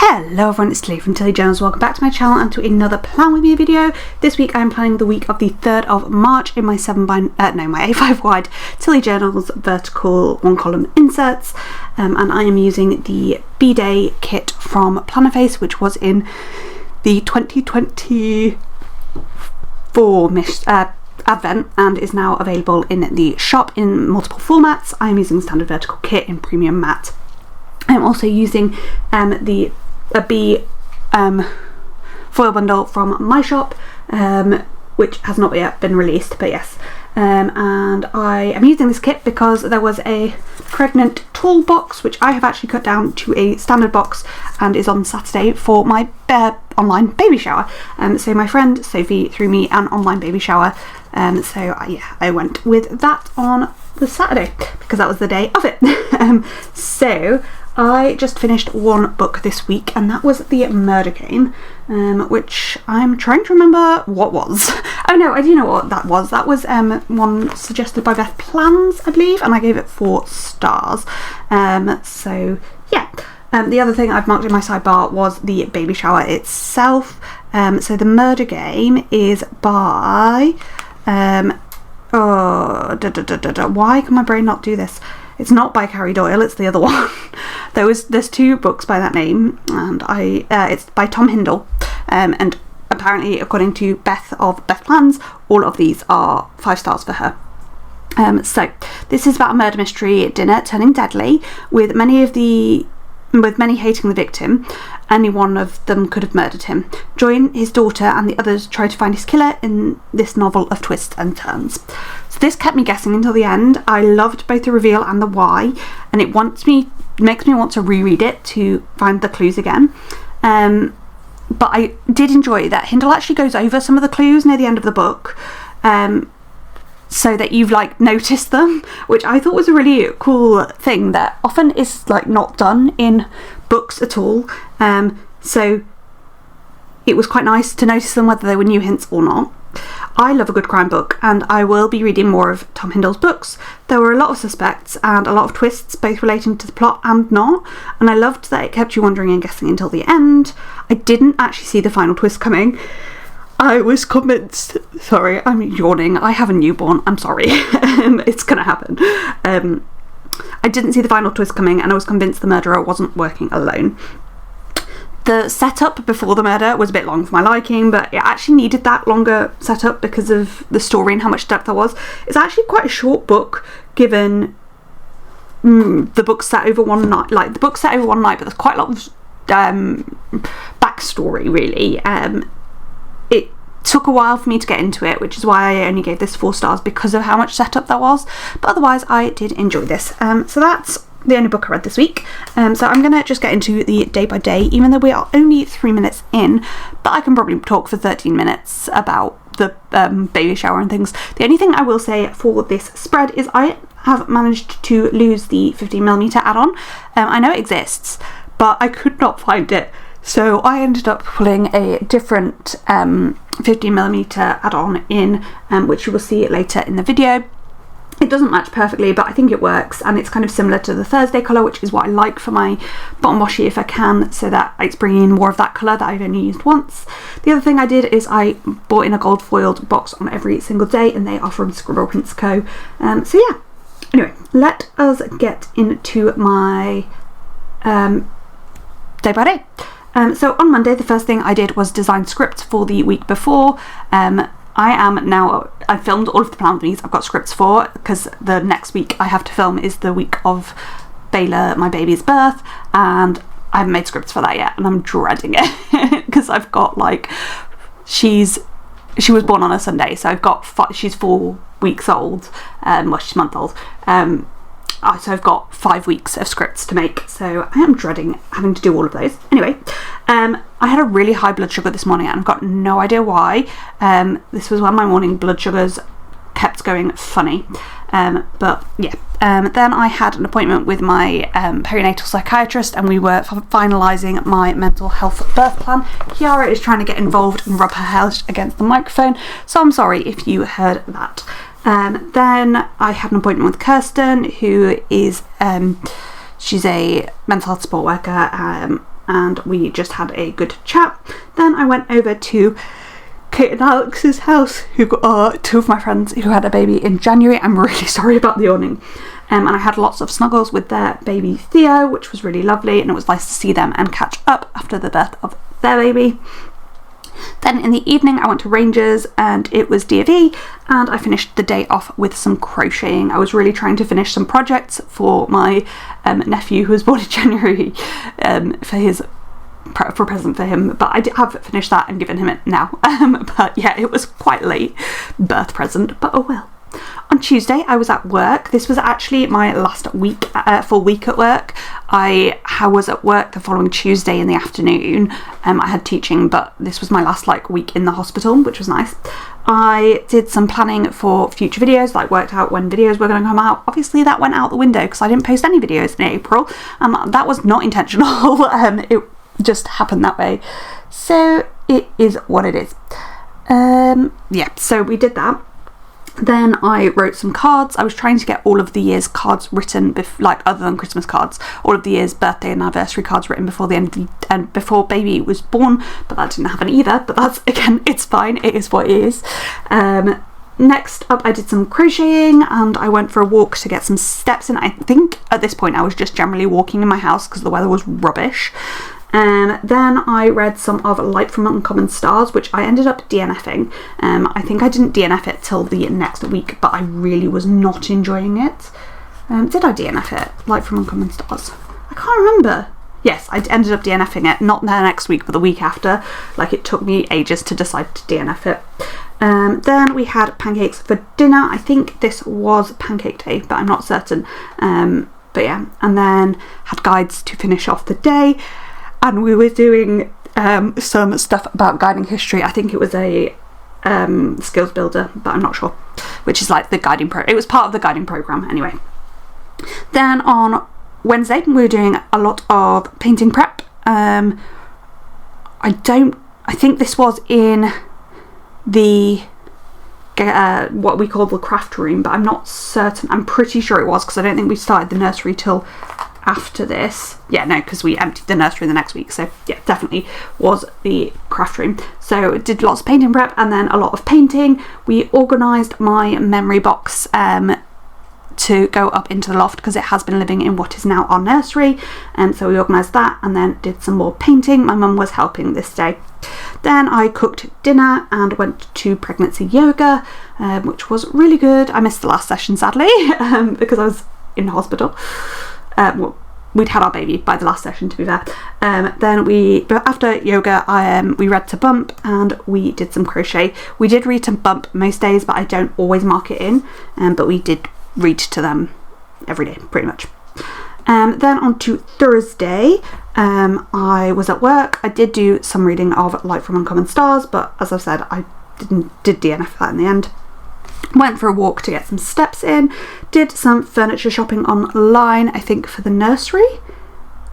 Hello everyone, it's Tilly from Tilly Journals. Welcome back to my channel and to another Plan With Me video. This week I'm planning the week of the 3rd of March in my my A5 wide Tilly Journals vertical 1-column inserts, and I am using the B-Day kit from Plannerface, which was in the 2024 Advent and is now available in the shop in multiple formats. I am using the standard vertical kit in premium matte. I'm also using the B foil bundle from my shop, which has not yet been released, but yes. And I am using this kit because there was a pregnant toolbox which I have actually cut down to a standard box and is on Saturday for my online baby shower. So my friend Sophie threw me an online baby shower, I went with that on the Saturday because that was the day of it. So I just finished one book this week, and that was The Murder Game, which I'm trying to remember what was. Oh no, I do know what that was. That was one suggested by Beth Plans, I believe, and I gave it 4 stars. So yeah. The other thing I've marked in my sidebar was the baby shower itself. So The Murder Game is by why can my brain not do this? It's not by Carrie Doyle, it's the other one. There's 2 books by that name, and it's by Tom Hindle, and apparently, according to Beth of Beth Plans, all of these are 5 stars for her. So this is about a murder mystery dinner turning deadly, with many hating the victim. Any one of them could have murdered him. Join his daughter and the others try to find his killer in this novel of twists and turns. So this kept me guessing until the end. I loved both the reveal and the why, and it makes me want to reread it to find the clues again. But I did enjoy that Hindle actually goes over some of the clues near the end of the book, so that you've noticed them, which I thought was a really cool thing that often is not done in books at all. So it was quite nice to notice them, whether they were new hints or not. I love a good crime book, and I will be reading more of Tom Hindle's books. There were a lot of suspects and a lot of twists, both relating to the plot and not, and I loved that it kept you wondering and guessing until the end. I didn't actually see the final twist coming. I was convinced, sorry, I'm yawning, I have a newborn, I'm sorry, it's gonna happen. I didn't see the final twist coming, and I was convinced the murderer wasn't working alone. The setup before the murder was a bit long for my liking, but it actually needed that longer setup because of the story and how much depth there was. It's actually quite a short book, given the book's set over one night, the book's set over one night, but there's quite a lot of backstory, really. It took a while for me to get into it, which is why I only gave this 4 stars, because of how much setup there was, but otherwise I did enjoy this. So that's the only book I read this week. So I'm gonna just get into the day by day, even though we are only 3 minutes in, but I can probably talk for 13 minutes about the baby shower and things. The only thing I will say for this spread is I have managed to lose the 15mm add-on. I know it exists, but I could not find it. So I ended up pulling a different 15mm add-on in, which you will see later in the video. It doesn't match perfectly, but I think it works, and it's kind of similar to the Thursday colour, which is what I like for my bottom washi if I can, so that it's bringing in more of that colour that I've only used once. The other thing I did is I bought in a gold foiled box on every single day, and they are from Scribble Prints Co. So yeah, anyway, let us get into my day by day. So on Monday, the first thing I did was design scripts for the week before. I filmed all of the Plan With Me's I've got scripts for, because the next week I have to film is the week of Bayla, my baby's birth, and I haven't made scripts for that yet, and I'm dreading it because I've got she was born on a Sunday, so I've got she's 4 weeks old, well, she's a month old. So I've got 5 weeks of scripts to make, so I am dreading having to do all of those. Anyway, I had a really high blood sugar this morning, and I've got no idea why. This was when my morning blood sugars kept going funny. But yeah, then I had an appointment with my perinatal psychiatrist, and we were finalising my mental health birth plan. Kiara is trying to get involved and rub her head against the microphone, so I'm sorry if you heard that. Then I had an appointment with Kirsten, who is she's a mental health support worker and we just had a good chat. Then I went over to Kate and Alex's house, who are two of my friends who had a baby in January. I'm really sorry about the yawning. And I had lots of snuggles with their baby Theo, which was really lovely, and it was nice to see them and catch up after the birth of their baby. Then in the evening I went to Rangers and it was D&E, and I finished the day off with some crocheting. I was really trying to finish some projects for my nephew who was born in January, for a present for him, but I have finished that and given him it now. But yeah, it was quite late birth present, but oh well. On Tuesday I was at work. This was actually my last full week at work. I was at work the following Tuesday in the afternoon. I had teaching, but this was my last week in the hospital, which was nice. I did some planning for future videos, worked out when videos were going to come out. Obviously that went out the window because I didn't post any videos in April. That was not intentional. It just happened that way. So it is what it is. Yeah, so we did that. Then I wrote some cards. I was trying to get all of the year's cards written, other than Christmas cards, all of the year's birthday and anniversary cards written before the end of and before baby was born, but that didn't happen either. But that's, again, it's fine. It is what it is. Next up, I did some crocheting and I went for a walk to get some steps in. I think at this point I was just generally walking in my house because the weather was rubbish. Then I read some of Light from Uncommon Stars, which I ended up DNFing. I think I didn't DNF it till the next week, but I really was not enjoying it. Did I DNF it? Light from Uncommon Stars? I can't remember. Yes, I ended up DNFing it, not the next week, but the week after. It took me ages to decide to DNF it. Then we had pancakes for dinner. I think this was pancake day, but I'm not certain. But yeah, and then had guides to finish off the day. And we were doing some stuff about guiding history. I think it was a skills builder, but I'm not sure. Which is the guiding it was part of the guiding program anyway. Then on Wednesday we were doing a lot of painting prep. I think this was in the what we call the craft room, but I'm not certain. I'm pretty sure it was because I don't think we started the nursery till after this. Yeah, no, because we emptied the nursery the next week, so yeah, definitely was the craft room. So did lots of painting prep and then a lot of painting. We organised my memory box to go up into the loft because it has been living in what is now our nursery, and so we organised that and then did some more painting. My mum was helping this day. Then I cooked dinner and went to pregnancy yoga, which was really good. I missed the last session sadly because I was in hospital. We'd had our baby by the last session, to be fair. Then after yoga, we read to bump and we did some crochet. We did read to bump most days, but I don't always mark it in. But we did read to them every day, pretty much. Then on to Thursday, I was at work. I did do some reading of Light from Uncommon Stars, but as I've said, I did DNF that in the end. Went for a walk to get some steps in, did some furniture shopping online, I think for the nursery.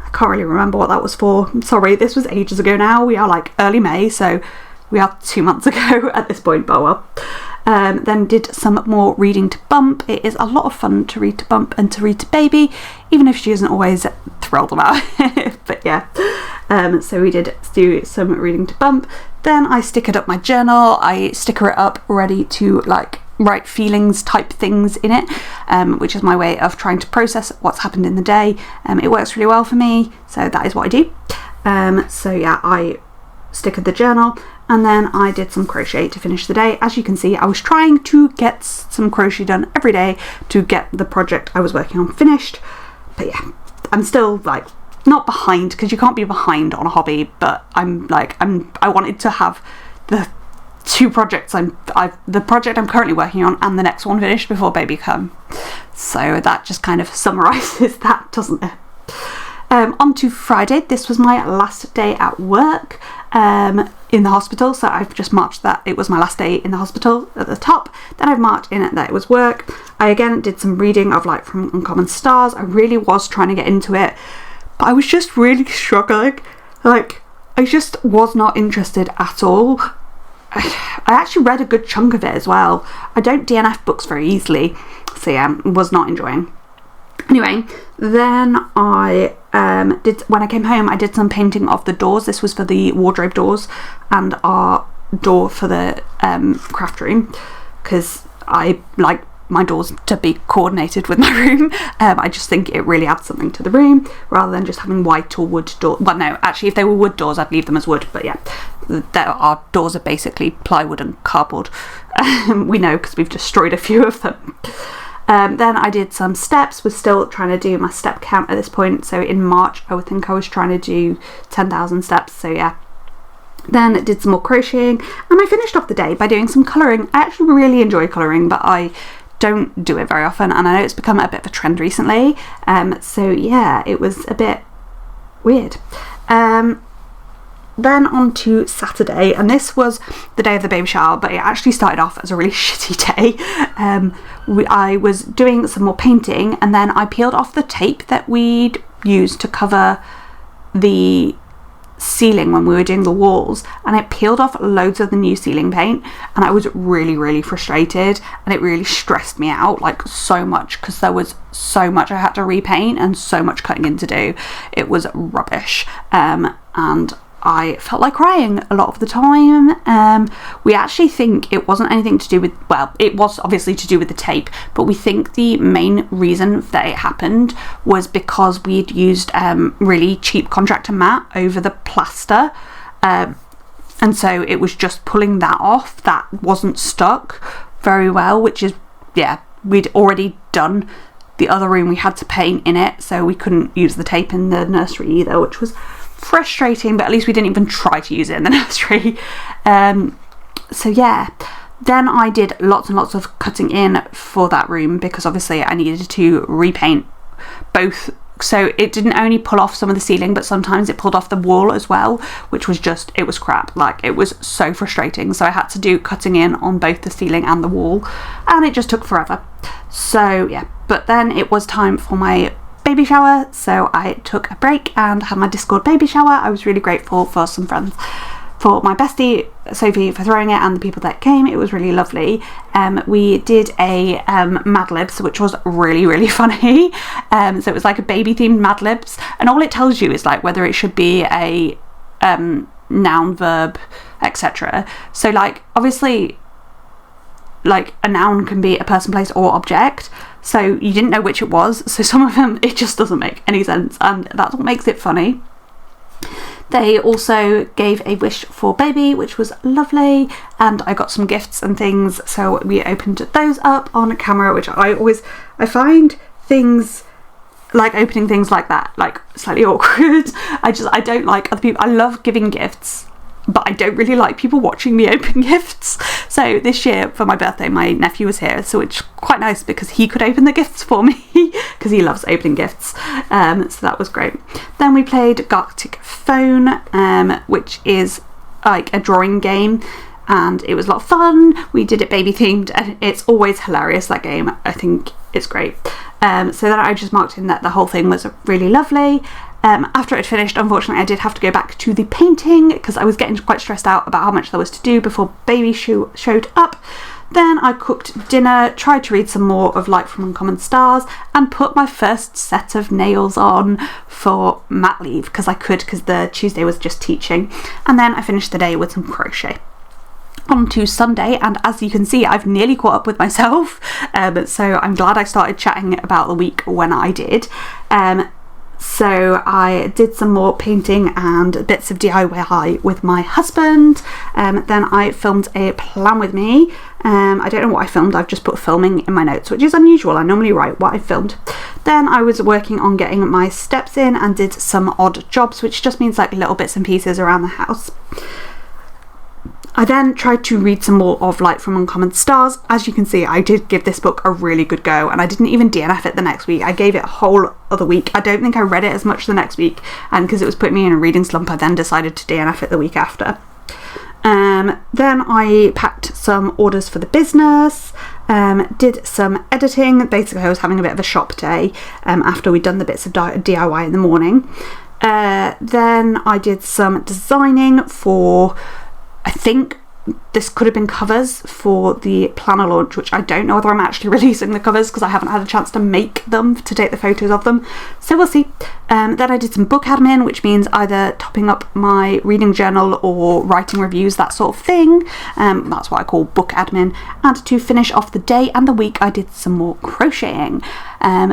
I can't really remember what that was for. I'm sorry, this was ages ago now. We are early May, so we are 2 months ago at this point, but well. Then did some more reading to Bump. It is a lot of fun to read to Bump and to read to Baby, even if she isn't always thrilled about it. But yeah, so we did do some reading to Bump. Then I stickered up my journal. I sticker it up ready to write feelings type things in it, which is my way of trying to process what's happened in the day. It works really well for me, so that is what I do. So yeah, I stickered the journal and then I did some crochet to finish the day. As you can see, I was trying to get some crochet done every day to get the project I was working on finished. But yeah, I'm still not behind, because you can't be behind on a hobby, but I wanted to have the two projects the project I'm currently working on and the next one finished before baby come. So that just kind of summarises that, doesn't it? On to Friday. This was my last day at work in the hospital, so I've just marked that it was my last day in the hospital at the top. Then I've marked in it that it was work. I again did some reading of Light from Uncommon Stars. I really was trying to get into it, but I was just really struggling. I just was not interested at all. I actually read a good chunk of it as well. I don't DNF books very easily, so yeah, was not enjoying. Anyway, then I when I came home, I did some painting of the doors. This was for the wardrobe doors and our door for the craft room, because I like my doors to be coordinated with my room. I just think it really adds something to the room rather than just having white or wood doors. Well, no, actually, if they were wood doors, I'd leave them as wood, but yeah, our doors are basically plywood and cardboard. We know because we've destroyed a few of them. Then I did some steps. Was still trying to do my step count at this point, so in March I would think I was trying to do 10,000 steps, so yeah. Then did some more crocheting, and I finished off the day by doing some colouring. I actually really enjoy colouring, but I don't do it very often, and I know it's become a bit of a trend recently, so yeah, it was a bit weird. Then on to Saturday, and this was the day of the baby shower, but it actually started off as a really shitty day. I was doing some more painting, and then I peeled off the tape that we'd used to cover the ceiling when we were doing the walls, and it peeled off loads of the new ceiling paint, and I was really frustrated, and it really stressed me out, like so much, because there was so much I had to repaint and so much cutting in to do. It was rubbish, and I felt like crying a lot of the time. We actually think it wasn't anything to do with, well, it was obviously to do with the tape, but we think the main reason that it happened was because we'd used really cheap contractor matte over the plaster, and so it was just pulling that off that wasn't stuck very well, which is, yeah, we'd already done the other room we had to paint in it, so we couldn't use the tape in the nursery either, which was frustrating, but at least we didn't even try to use it in the nursery. So yeah, then I did lots and lots of cutting in for that room, because obviously I needed to repaint both, so it didn't only pull off some of the ceiling, but sometimes it pulled off the wall as well, which was just, it was crap. Like, it was so frustrating, so I had to do cutting in on both the ceiling and the wall, and it just took forever. So yeah, but then it was time for my baby shower, so I took a break and had my Discord baby shower. I was really grateful for some friends, for my bestie Sophie for throwing it, and the people that came. It was really lovely. We did a Mad Libs, which was really funny. So it was like a baby themed Mad Libs, and all it tells you is like whether it should be a noun, verb, etc. So like obviously, like a noun can be a person, place or object, so you didn't know which it was, so some of them it just doesn't make any sense, and that's what makes it funny. They also gave a wish for baby, which was lovely, and I got some gifts and things, so we opened those up on camera, which I find things like opening things like that like slightly awkward. I don't like other people. I love giving gifts, but I don't really like people watching me open gifts. So this year for my birthday, my nephew was here, so it's quite nice because he could open the gifts for me because he loves opening gifts. So that was great. Then we played Galactic Phone, which is like a drawing game, and it was a lot of fun. We did it baby themed, and it's always hilarious, that game. I think it's great. So then I just marked in that the whole thing was really lovely. After it finished, unfortunately I did have to go back to the painting because I was getting quite stressed out about how much there was to do before baby showed up. Then I cooked dinner, tried to read some more of Light from Uncommon Stars, and put my first set of nails on for mat leave because I could, because the Tuesday was just teaching. And then I finished the day with some crochet. On to Sunday, and as you can see, I've nearly caught up with myself, so I'm glad I started chatting about the week when I did. So I did some more painting and bits of DIY with my husband. Then I filmed a plan with me. I don't know what I filmed, I've just put filming in my notes, which is unusual. I normally write what I filmed. Then I was working on getting my steps in and did some odd jobs, which just means like little bits and pieces around the house. I then tried to read some more of Light from Uncommon Stars. As you can see, I did give this book a really good go, and I didn't even DNF it the next week. I gave it a whole other week. I don't think I read it as much the next week, and because it was putting me in a reading slump, I then decided to DNF it the week after. Then I packed some orders for the business, did some editing. Basically, I was having a bit of a shop day after we'd done the bits of DIY in the morning. Then I did some designing for, I think this could have been covers for the planner launch, which I don't know whether I'm actually releasing the covers because I haven't had a chance to make them, to take the photos of them, so we'll see. Then I did some book admin, which means either topping up my reading journal or writing reviews, that sort of thing. That's what I call book admin. And to finish off the day and the week, I did some more crocheting.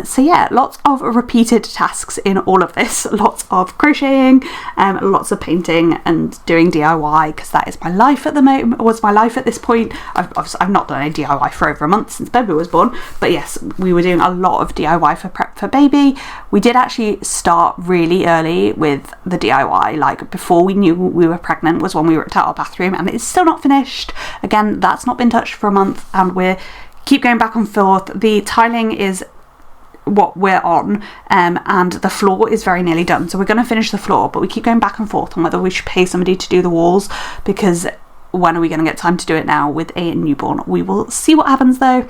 So yeah, lots of repeated tasks in all of this. Lots of crocheting, lots of painting and doing DIY, because that is my life at the moment, was my life at this point. I've not done a DIY for over a month since baby was born, but yes, we were doing a lot of DIY for prep for baby. We did actually start really early with the DIY, like before we knew we were pregnant was when we ripped out our bathroom, and it's still not finished. Again, that's not been touched for a month, and we're keep going back and forth. The tiling is what we're on, and the floor is very nearly done, so we're going to finish the floor, but we keep going back and forth on whether we should pay somebody to do the walls, because when are we going to get time to do it now with a newborn? We will see what happens though.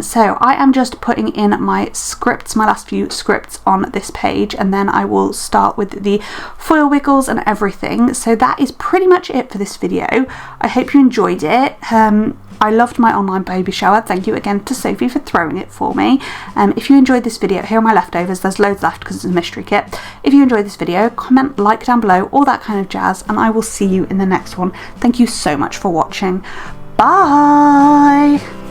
So I am just putting in my scripts, my last few scripts on this page, and then I will start with the foil wiggles and everything. So that is pretty much it for this video. I hope you enjoyed it. I loved my online baby shower. Thank you again to Sophie for throwing it for me. If you enjoyed this video, here are my leftovers. There's loads left because it's a mystery kit. If you enjoyed this video, comment, like down below, all that kind of jazz, and I will see you in the next one. Thank you so much for watching. Bye!